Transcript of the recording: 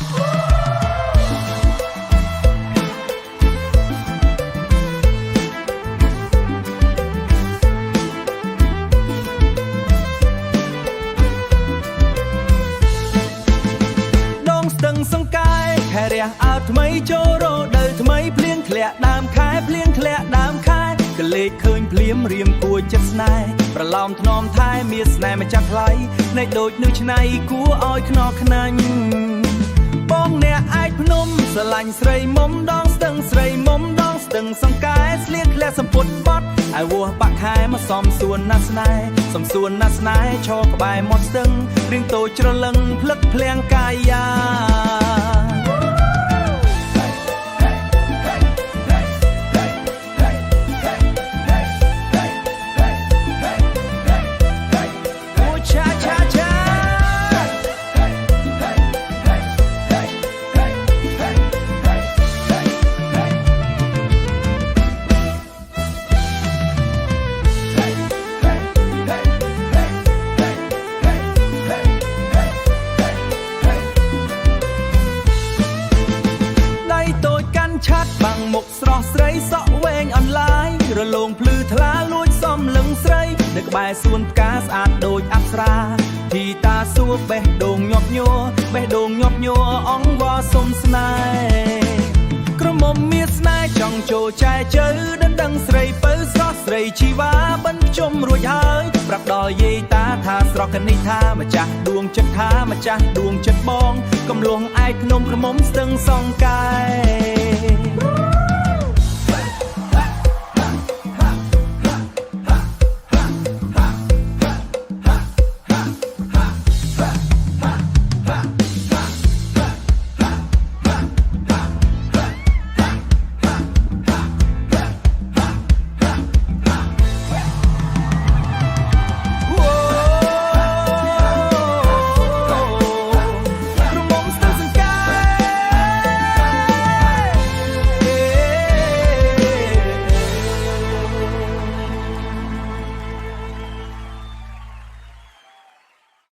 សង្កាយខែរះអើថ្មីចូលរដូវថ្មីភ្លៀងធ្លាក់ដើមខែភ្លៀងធ្លាក់ដើមខែកលេចឃើញភ្លៀមរៀមគួរចិត្តស្នេហ៍ប្រឡោមថ្នមថែមានស្នេហ៍ម្ចាស់ថ្លៃនៃដូចនឹងឆ្នៃគួរឲ្យខ្នល់ខ្នាញ់បងអ្នកឯកភ្នំស្រឡាញ់ស្រីមុំដងស្ទឹងស្រីមុំដងស្ទឹងសង្កែស្លៀកក្លះសម្ពុតបត់ឲ្យវោះបាក់ខែមកសំសួនណាស្នេហ៍សំសួនណាស្នេហ៍ឈរក្បែរមាត់ស្ទឹងរៀងតូចច្រលឹងភ្លឹកភ្លាំងកាយាឆាត់បាំងមុខស្រស់ស្រីសក់វែងអន្លាយរលោងភ្លឺថ្លាលួចសំលឹងស្រីនៅក្បែរសួនផ្កាស្អាតដូចអប្សរាទីតាសួរបេះដូងញាប់ញ័របេះដូងញាប់ញ័រអង្វរសុំស្នេហ៍ក្រមុំមានស្នេហ៍ចង់ចូលចែជើដណ្ដឹងស្រីពៅស្រស់ស្រីជីវ៉ាបិណ្ឌភ្ជុំរួចហើយប្រាប់ដល់យាយតាថាស្រស់កនេះថាម្ចាស់ដួងចិត្តថាម្ចាស់ដួងចិត្តបងកំលួងឯកភ្នំក្រមុំស្ទឹងសង្កែ